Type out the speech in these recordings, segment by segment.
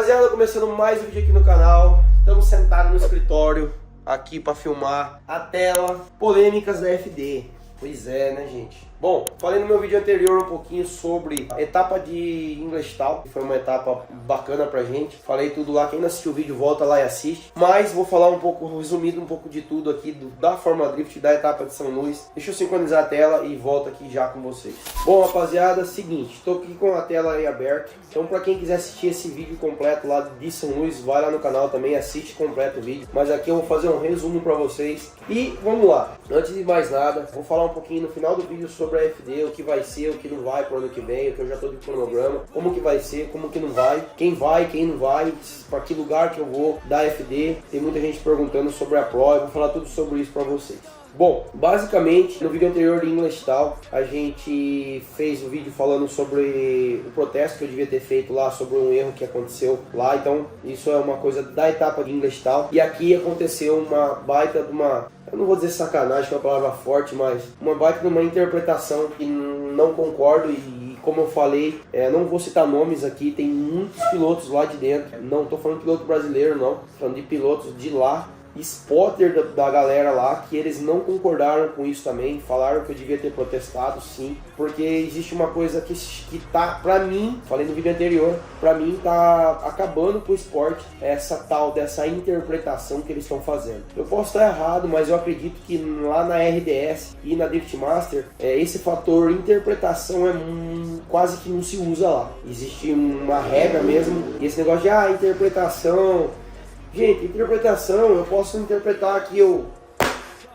Rapaziada, começando mais um vídeo aqui no canal. Estamos sentados no escritório aqui para filmar a tela polêmicas da FD. Pois é, né, gente? Bom, falei no meu vídeo anterior um pouquinho sobre a etapa de English Talk, que foi uma etapa bacana pra gente. Falei tudo lá, quem não assistiu o vídeo volta lá e assiste. Mas vou falar um pouco, resumido um pouco de tudo aqui da Fórmula Drift, da etapa de São Luís. Deixa eu sincronizar a tela e volto aqui já com vocês. Bom, rapaziada, seguinte, estou aqui com a tela aí aberta. Então pra quem quiser assistir esse vídeo completo lá de São Luís, vai lá no canal também, assiste completo o vídeo. Mas aqui eu vou fazer um resumo pra vocês. E vamos lá, antes de mais nada, vou falar um pouquinho no final do vídeo sobre a FD, o que vai ser, o que não vai pro ano que vem, o que eu já tô de cronograma, como que vai ser, como que não vai, quem não vai, para que lugar que eu vou da FD. Tem muita gente perguntando sobre a Pro, eu vou falar tudo sobre isso para vocês. Bom, basicamente, no vídeo anterior de English Talk, a gente fez o vídeo falando sobre o protesto que eu devia ter feito lá, sobre um erro que aconteceu lá. Então, isso é uma coisa da etapa de English Talk. E aqui aconteceu uma baita de uma, eu não vou dizer sacanagem, que é uma palavra forte, mas uma baita de uma interpretação que não concordo e como eu falei, não vou citar nomes aqui, tem muitos pilotos lá de dentro. Não estou falando de piloto brasileiro, não, tô falando de pilotos de lá, spotter da galera lá, que eles não concordaram com isso também, falaram que eu devia ter protestado sim, porque existe uma coisa que tá, pra mim, falei no vídeo anterior, pra mim tá acabando com o esporte, essa tal dessa interpretação que eles estão fazendo. Eu posso estar errado, mas eu acredito que lá na RDS e na Drift Master, esse fator interpretação quase que não se usa lá. Existe uma regra mesmo, e esse negócio de interpretação. Gente, interpretação, eu posso interpretar que eu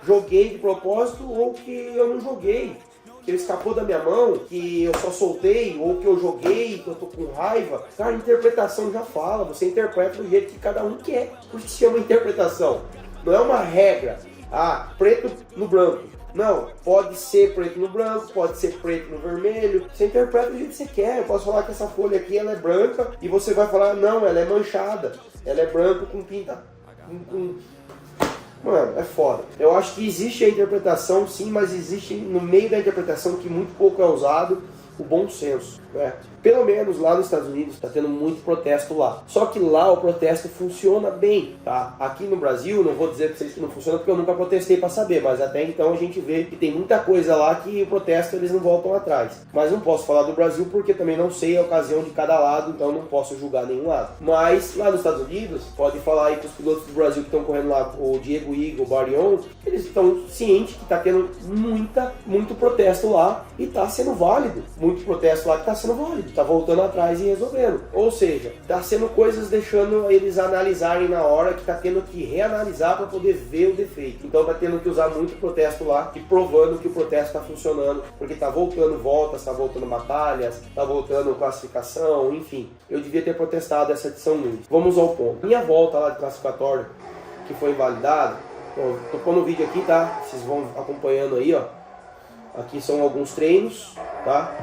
joguei de propósito ou que eu não joguei, que ele escapou da minha mão, que eu só soltei, ou que eu joguei, que eu tô com raiva. Cara, interpretação já fala, você interpreta do jeito que cada um quer. Por isso se chama interpretação. Não é uma regra, preto no branco. Não, pode ser preto no branco, pode ser preto no vermelho. Você interpreta do jeito que você quer. Eu posso falar que essa folha aqui ela é branca e você vai falar, não, ela é manchada. Ela é branca com pinta. Mano, é foda. Eu acho que existe a interpretação sim, mas existe no meio da interpretação que muito pouco é usado o bom senso, né? Pelo menos lá nos Estados Unidos está tendo muito protesto lá. Só que lá o protesto funciona bem, tá? Aqui no Brasil, não vou dizer para vocês que não funciona porque eu nunca protestei para saber, mas até então a gente vê que tem muita coisa lá que o protesto eles não voltam atrás. Mas não posso falar do Brasil porque também não sei a ocasião de cada lado, então não posso julgar nenhum lado. Mas lá nos Estados Unidos, pode falar aí com os pilotos do Brasil que estão correndo lá, o Diego Igor, o Barion, eles estão cientes que está tendo muito protesto lá e está sendo válido. Muito protesto lá que está sendo válido. Tá voltando atrás e resolvendo. Ou seja, tá sendo coisas deixando eles analisarem na hora, que tá tendo que reanalisar para poder ver o defeito. Então tá tendo que usar muito protesto lá e provando que o protesto tá funcionando, porque tá voltando voltas, tá voltando batalhas, tá voltando classificação, enfim. Eu devia ter protestado essa edição muito. Vamos ao ponto. Minha volta lá de classificatório, que foi invalidada, tô pondo o vídeo aqui, tá? Vocês vão acompanhando aí, ó. Aqui são alguns treinos, tá?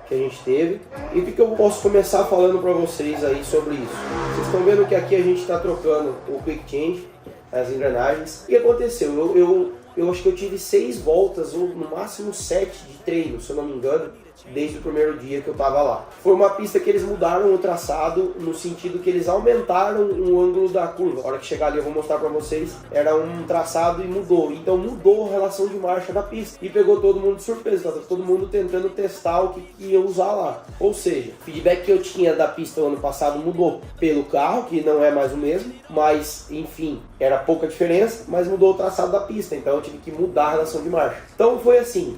Que a gente teve. E o que eu posso começar falando para vocês aí sobre isso? Vocês estão vendo que aqui a gente está trocando o Quick Change, as engrenagens. O que aconteceu? Eu acho que eu tive 6 voltas, ou no máximo 7 de treino, se eu não me engano, desde o primeiro dia que eu tava lá. Foi uma pista que eles mudaram o traçado, no sentido que eles aumentaram o ângulo da curva. A hora que chegar ali eu vou mostrar pra vocês, era um traçado e mudou. Então mudou a relação de marcha da pista e pegou todo mundo de surpresa. Tava todo mundo tentando testar o que ia usar lá. Ou seja, o feedback que eu tinha da pista o ano passado mudou pelo carro, que não é mais o mesmo, mas enfim, era pouca diferença, mas mudou o traçado da pista, então eu tive que mudar a relação de marcha. Então foi assim,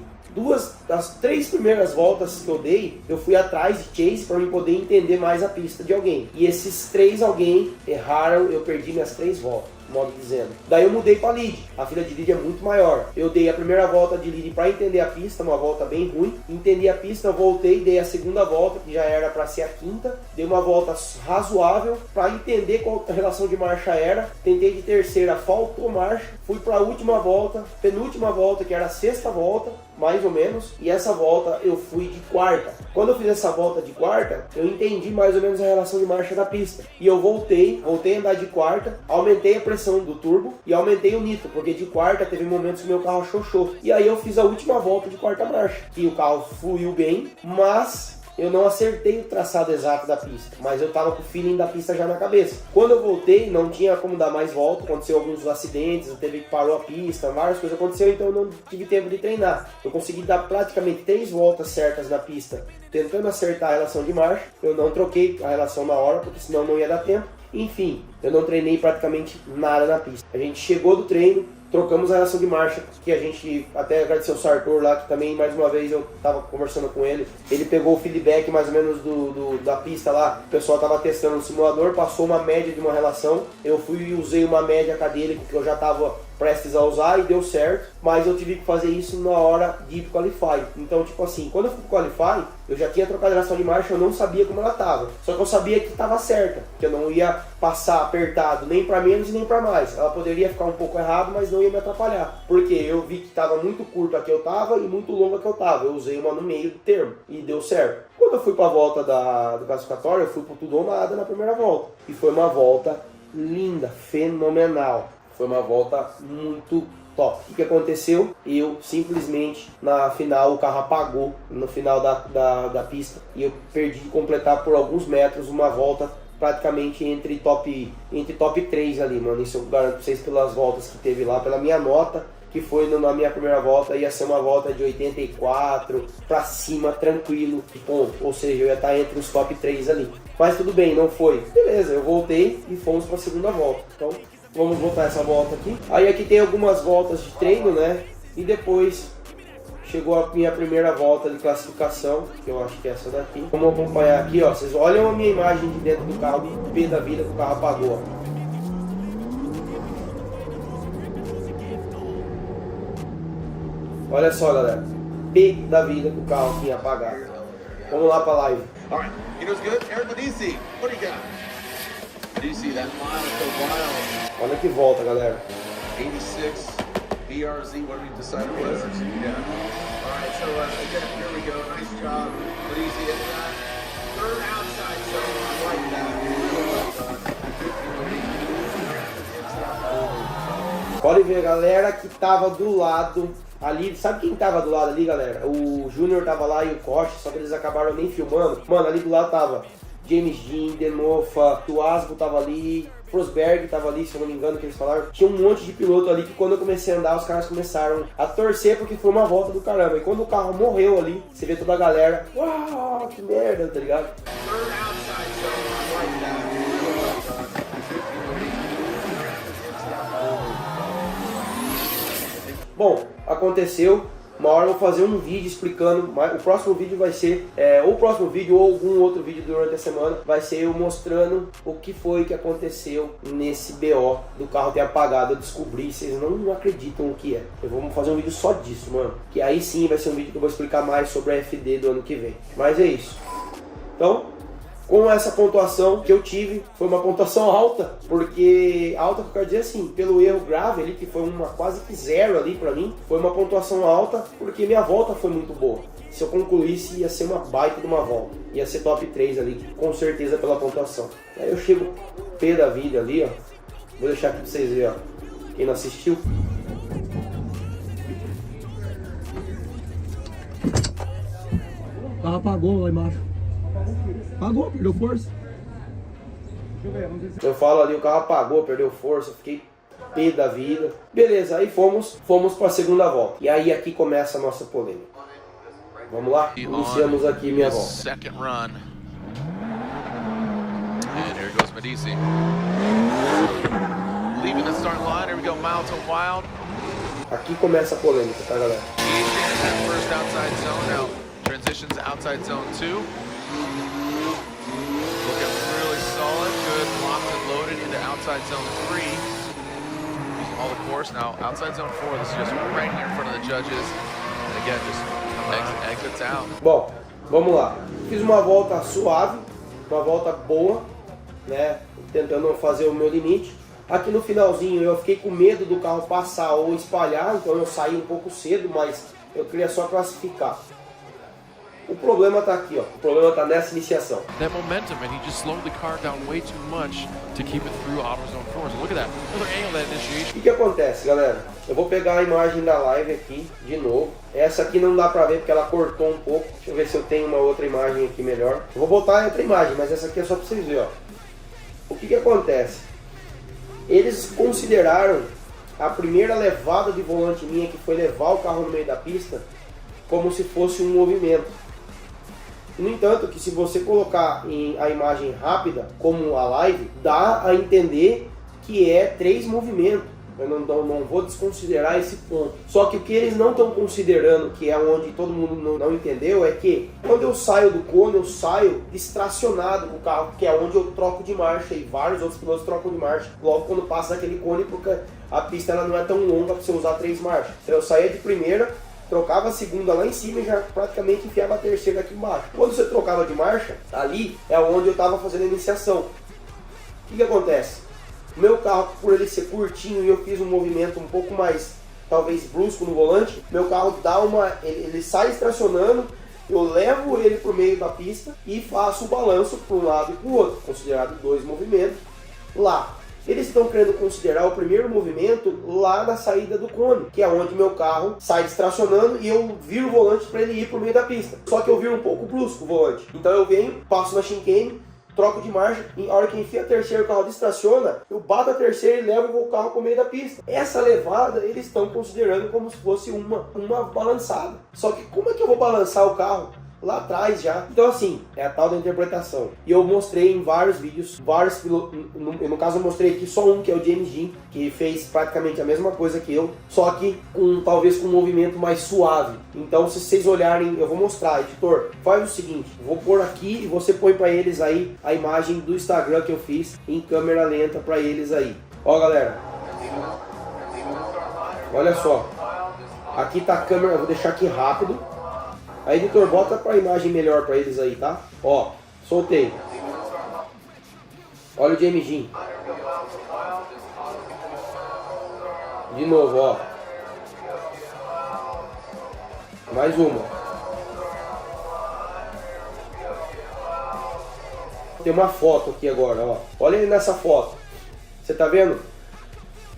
das 3 primeiras voltas que eu dei, eu fui atrás de chase para eu poder entender mais a pista de alguém. E esses 3 alguém erraram, eu perdi minhas 3 voltas. Modo dizendo. Daí eu mudei para lead. A fila de lead é muito maior. Eu dei a primeira volta de lead para entender a pista, uma volta bem ruim. Entendi a pista, voltei, dei a segunda volta, que já era para ser a quinta. Dei uma volta razoável para entender qual a relação de marcha era. Tentei de terceira, faltou marcha. Fui para a última volta, penúltima volta, que era a 6ª volta, mais ou menos. E essa volta eu fui de quarta. Quando eu fiz essa volta de quarta, eu entendi mais ou menos a relação de marcha da pista. E eu voltei a andar de quarta, aumentei a pressão do turbo e aumentei o nitro, porque de quarta teve momentos que meu carro xoxou. E aí eu fiz a última volta de quarta marcha, que o carro fluiu bem, mas eu não acertei o traçado exato da pista, mas eu tava com o feeling da pista já na cabeça. Quando eu voltei, não tinha como dar mais volta, aconteceu alguns acidentes, teve que parou a pista, várias coisas aconteceram, então eu não tive tempo de treinar. Eu consegui dar praticamente 3 voltas certas na pista, tentando acertar a relação de marcha. Eu não troquei a relação na hora, porque senão não ia dar tempo. Enfim, eu não treinei praticamente nada na pista. A gente chegou do treino, trocamos a relação de marcha, que a gente até agradeceu o Sartor lá, que também mais uma vez eu tava conversando com ele. Ele pegou o feedback mais ou menos da pista lá, o pessoal tava testando no simulador, passou uma média de uma relação. Eu fui e usei uma média cadêlica que eu já tava prestes a usar e deu certo, mas eu tive que fazer isso na hora de ir pro Qualify. Então, tipo assim, quando eu fui pro Qualify, eu já tinha trocado a relação de marcha, eu não sabia como ela tava. Só que eu sabia que tava certa, que eu não ia passar apertado nem para menos e nem para mais. Ela poderia ficar um pouco errado, mas não ia me atrapalhar. Porque eu vi que tava muito curta a que eu tava e muito longa a que eu tava. Eu usei uma no meio do termo e deu certo. Quando eu fui para a volta do classificatório, eu fui pro tudo ou nada na primeira volta. E foi uma volta linda, fenomenal. Foi uma volta muito top. O que aconteceu? Eu simplesmente, na final, o carro apagou no final da pista. E eu perdi de completar por alguns metros uma volta praticamente entre top 3 ali, mano. Isso eu garanto pra vocês pelas voltas que teve lá, pela minha nota, que foi na minha primeira volta, ia ser uma volta de 84 pra cima, tranquilo, ponto. Ou seja, eu ia estar entre os top 3 ali. Mas tudo bem, não foi. Beleza, eu voltei e fomos pra segunda volta. Então, vamos voltar essa volta aqui. Aí aqui tem algumas voltas de treino, né? E depois chegou a minha primeira volta de classificação, que eu acho que é essa daqui. Vamos acompanhar aqui, ó. Vocês olham a minha imagem de dentro do carro, de pé da vida que o carro apagou. Olha só, galera. Pé da vida que o carro tinha apagado. Vamos lá pra live. Alright, it was good. Eric Medici, what do you got? Medici, that mile so wild. Olha que volta, galera. 86 BRZ, what did we decide it was? Yeah. Alright, so again, here we go. Nice job. Medici at that. Third outside zone. I like that. Pode ver, galera, que tava do lado ali. Sabe quem tava do lado ali, galera? O Júnior tava lá e o Koch, só que eles acabaram nem filmando. Mano, ali do lado tava James Dean, Denofa, Tuasbo tava ali, Frosberg tava ali, se eu não me engano, que eles falaram. Tinha um monte de piloto ali que quando eu comecei a andar, os caras começaram a torcer porque foi uma volta do caramba. E quando o carro morreu ali, você vê toda a galera, uau, que merda, tá ligado? Bom, aconteceu. Uma hora eu vou fazer um vídeo explicando, o próximo vídeo vai ser, ou o próximo vídeo ou algum outro vídeo durante a semana, vai ser eu mostrando o que foi que aconteceu nesse BO do carro ter apagado. Eu descobri, vocês não acreditam o que é. Eu vou fazer um vídeo só disso, mano. Que aí sim vai ser um vídeo que eu vou explicar mais sobre a FD do ano que vem. Mas é isso. Então, com essa pontuação que eu tive, foi uma pontuação alta, porque alta que eu quero dizer assim, pelo erro grave ali, que foi uma quase que zero ali pra mim, foi uma pontuação alta, porque minha volta foi muito boa. Se eu concluísse, ia ser uma baita de uma volta, ia ser top 3 ali, com certeza pela pontuação. Aí eu chego pé da vida ali, ó, vou deixar aqui pra vocês verem, ó, quem não assistiu. O carro apagou lá embaixo. Apagou, perdeu força. Eu falo ali, o carro apagou, perdeu força, fiquei pé da vida. Beleza, aí fomos para a segunda volta. E aí aqui começa a nossa polêmica. Vamos lá? Iniciamos aqui minha volta. Second run. And here goes Medici. Leaving the start line, here we go, Mountain Wild. Aqui começa a polêmica, tá, galera? He's in that first outside zone now. Transitions to outside zone 2. Looking really solid, good, locked and loaded into outside zone 3. Using all the course now, outside zone 4, this is just right here in front of the judges. And again, just exits out. Bom, vamos lá. Fiz uma volta suave, uma volta boa, né? Tentando fazer o meu limite. Aqui no finalzinho eu fiquei com medo do carro passar ou espalhar, então eu saí um pouco cedo, mas eu queria só classificar. O problema tá aqui, ó. O problema tá nessa iniciação. That momentum, and he just slowed the car down way too much to keep it through AutoZone 4. So look at that. Another angle that initiation. O que acontece, galera? Eu vou pegar a imagem da live aqui de novo. Essa aqui não dá pra ver porque ela cortou um pouco. Deixa eu ver se eu tenho uma outra imagem aqui melhor. Eu vou botar outra imagem, mas essa aqui é só pra vocês verem, ó. O que acontece? Eles consideraram a primeira levada de volante minha, que foi levar o carro no meio da pista, como se fosse um movimento. No entanto, que se você colocar a imagem rápida, como a live, dá a entender que é 3 movimentos. Eu não vou desconsiderar esse ponto. Só que o que eles não estão considerando, que é onde todo mundo não entendeu, é que quando eu saio do cone, eu saio distracionado com o carro, que é onde eu troco de marcha, e vários outros pilotos trocam de marcha logo quando passa daquele cone, porque a pista ela não é tão longa para você usar 3 marchas. Então eu saía de primeira, trocava a segunda lá em cima e já praticamente enfiava a terceira aqui embaixo. Quando você trocava de marcha, ali é onde eu estava fazendo a iniciação. O que acontece? O meu carro, por ele ser curtinho e eu fiz um movimento um pouco mais, talvez, brusco no volante, meu carro dá ele sai estacionando, eu levo ele para o meio da pista e faço o balanço para um lado e para o outro, considerado 2 movimentos lá. Eles estão querendo considerar o primeiro movimento lá na saída do cone, que é onde meu carro sai distracionando e eu viro o volante para ele ir para o meio da pista. Só que eu viro um pouco brusco o volante. Então eu venho, passo na chicane, troco de marcha, e a hora que enfia a terceira o carro distraciona, eu bato a terceira e levo o carro para o meio da pista. Essa levada eles estão considerando como se fosse uma balançada. Só que como é que eu vou balançar o carro lá atrás já? Então assim, é a tal da interpretação. E eu mostrei em vários vídeos, vários pilotos, no caso eu mostrei aqui só um, que é o James Dean, que fez praticamente a mesma coisa que eu, só que talvez com um movimento mais suave. Então se vocês olharem, eu vou mostrar, editor, faz o seguinte, vou pôr aqui e você põe para eles aí a imagem do Instagram que eu fiz em câmera lenta para eles aí. Ó galera, olha só, aqui tá a câmera, eu vou deixar aqui rápido. Aí, editor, bota para a imagem melhor para eles aí, tá? Ó, soltei. Olha o James Dean. De novo, ó. Mais uma. Tem uma foto aqui agora, ó. Olha aí nessa foto. Você tá vendo?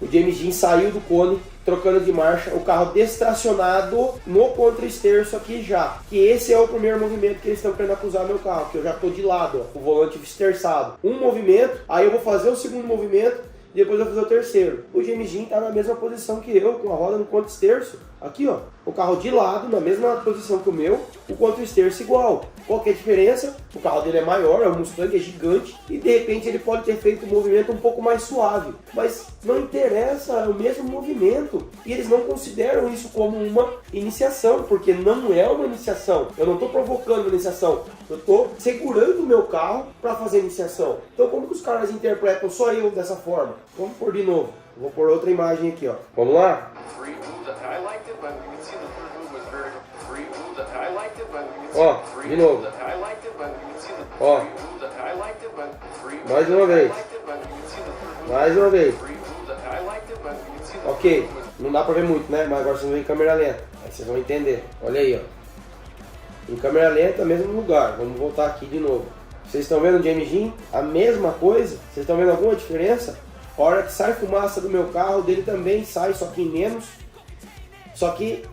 O James Dean saiu do cone, trocando de marcha, o carro distracionado no contra-esterço aqui já. Que esse é o primeiro movimento que eles estão querendo acusar meu carro, que eu já estou de lado, ó, o volante esterçado. Um movimento, aí eu vou fazer o segundo movimento, e depois eu vou fazer o terceiro. O James Dean está na mesma posição que eu, com a roda no contra-esterço. Aqui, ó, o carro de lado, na mesma posição que o meu, o contra-esterço igual. Qual que é a diferença? O carro dele é maior, é um Mustang, é gigante, e de repente ele pode ter feito um movimento um pouco mais suave. Mas não interessa, é o mesmo movimento. E eles não consideram isso como uma iniciação, porque não é uma iniciação. Eu não estou provocando uma iniciação, eu estou segurando o meu carro para fazer iniciação. Então como que os caras interpretam só eu dessa forma? Vamos pôr de novo. Vou pôr outra imagem aqui, ó. Vamos lá? Ó, de novo. Ó. Mais uma vez. Mais uma vez. Ok. Não dá pra ver muito, né? Mas agora vocês vão em câmera lenta. Aí vocês vão entender. Olha aí, ó. Em câmera lenta, mesmo lugar. Vamos voltar aqui de novo. Vocês estão vendo o James Dean? A mesma coisa? Vocês estão vendo alguma diferença? A hora que sai fumaça do meu carro, dele também sai, só que em menos. Só que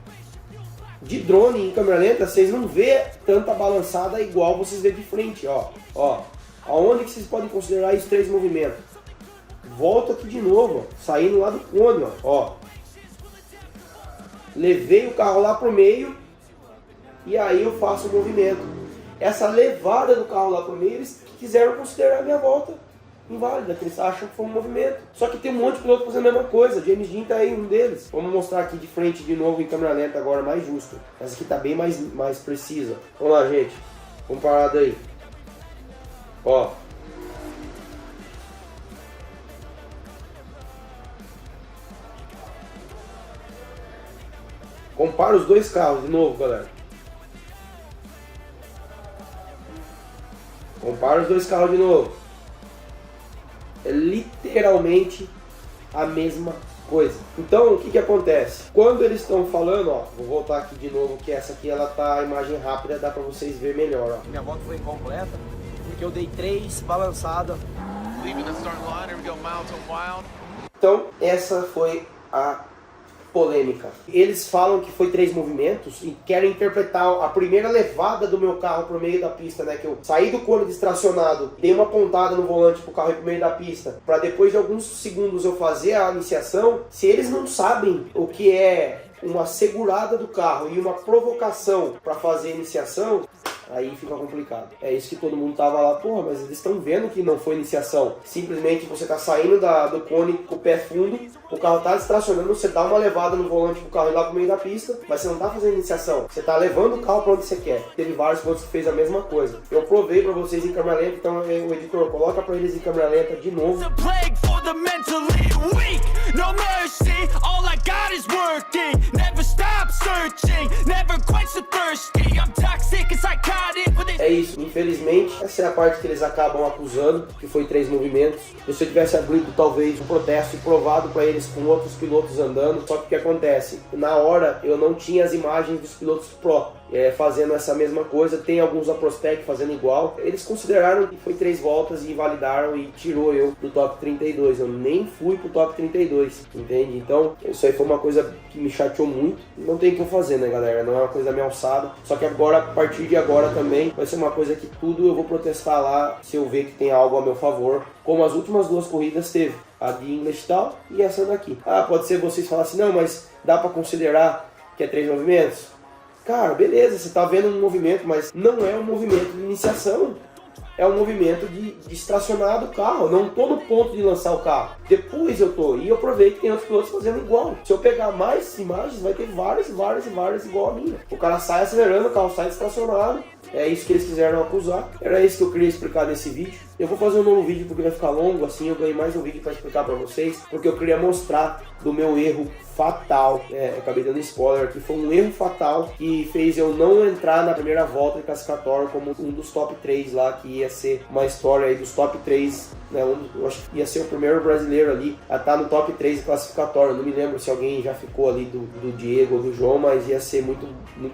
de drone em câmera lenta, vocês não vê tanta balançada igual vocês vê de frente, ó. Ó, aonde que vocês podem considerar esses 3 movimentos? Volto aqui de novo, ó, saindo lá do cone, ó. Levei o carro lá pro meio e aí eu faço o movimento. Essa levada do carro lá pro meio, eles quiseram considerar a minha volta inválida, que eles acham que foi um movimento. Só que tem um monte de piloto fazendo a mesma coisa. James Dean tá aí, um deles. Vamos mostrar aqui de frente de novo em câmera lenta agora, mais justo. Essa aqui tá bem mais precisa. Vamos lá, gente. Vamos parar daí. Ó. Compara os 2 carros de novo, galera. Compara os 2 carros de novo. É literalmente a mesma coisa. Então, o que que acontece? Quando eles estão falando, ó, vou voltar aqui de novo, que essa aqui ela tá a imagem rápida, dá pra vocês verem melhor, ó. Minha volta foi incompleta, porque eu dei 3 balançadas. Leaving the start line, here we go, Mountain Wild. Então, essa foi a polêmica. Eles falam que foi 3 movimentos e querem interpretar a primeira levada do meu carro pro meio da pista, né? Que eu saí do cone distracionado, dei uma pontada no volante pro carro ir pro meio da pista, para depois de alguns segundos eu fazer a iniciação. Se eles não sabem o que é uma segurada do carro e uma provocação para fazer a iniciação, aí fica complicado. É isso que todo mundo tava lá, porra, mas eles estão vendo que não foi iniciação. Simplesmente você tá saindo do cone com o pé fundo, o carro tá distracionando, você dá uma levada no volante pro carro ir lá pro meio da pista, mas você não tá fazendo iniciação. Você tá levando o carro pra onde você quer. Teve vários pilotos que fez a mesma coisa. Eu provei pra vocês em câmera lenta, então o editor coloca pra eles em câmera lenta de novo. É isso, infelizmente, essa é a parte que eles acabam acusando, que foi 3 movimentos. E se eu tivesse abrido talvez um protesto e provado para eles com outros pilotos andando, só que o que acontece? Na hora eu não tinha as imagens dos pilotos Pro fazendo essa mesma coisa, tem alguns da Prospec fazendo igual. Eles consideraram que foi 3 voltas e invalidaram e tirou eu do top 32, eu nem fui pro top 32, entende? Então isso aí foi uma coisa que me chateou muito, não tem o que eu fazer, né galera, não é uma coisa minha alçada, só que agora, a partir de agora também, vai ser uma coisa que tudo eu vou protestar lá, se eu ver que tem algo a meu favor, como as últimas 2 corridas teve, a de English tal e essa daqui. Ah, pode ser vocês falarem assim, não, mas dá pra considerar que é 3 movimentos? Cara, beleza, você tá vendo um movimento, mas não é um movimento de iniciação. É um movimento de estacionar do carro. Eu não tô no ponto de lançar o carro. Depois eu tô. E eu provei que tem outros pilotos fazendo igual. Se eu pegar mais imagens, vai ter várias igual a minha. O cara sai acelerando, o carro sai estacionado. É isso que eles quiseram acusar. Era isso que eu queria explicar nesse vídeo. Eu vou fazer um novo vídeo porque vai ficar longo, assim eu ganhei mais um vídeo para explicar para vocês, porque eu queria mostrar do meu erro fatal. Eu acabei dando spoiler aqui, foi um erro fatal que fez eu não entrar na primeira volta de classificatório como um dos top 3 lá, que ia ser uma história aí dos top 3, né? Eu acho que ia ser o primeiro brasileiro ali a estar no top 3 de classificatório. Eu não me lembro se alguém já ficou ali do Diego ou do João, mas ia ser muito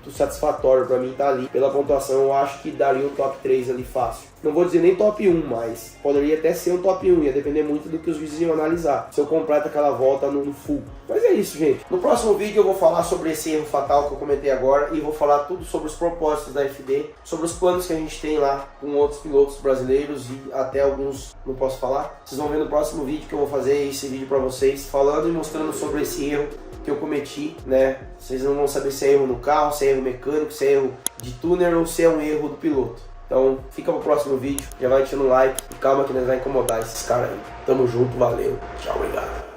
satisfatório para mim estar ali. Pela pontuação eu acho que daria um top 3 ali fácil. Não vou dizer nem top 1, mas poderia até ser um top 1, ia depender muito do que os juízes iam analisar, se eu completo aquela volta no full. Mas é isso, gente. No próximo vídeo eu vou falar sobre esse erro fatal que eu comentei agora e vou falar tudo sobre os propósitos da FD, sobre os planos que a gente tem lá com outros pilotos brasileiros e até alguns não posso falar. Vocês vão ver no próximo vídeo que eu vou fazer esse vídeo para vocês, falando e mostrando sobre esse erro que eu cometi, né? Vocês não vão saber se é erro no carro, se é erro mecânico, se é erro de tuner ou se é um erro do piloto. Então fica pro próximo vídeo, já vai deixando um like e calma que nós vai incomodar esses caras aí. Tamo junto, valeu, tchau, obrigado.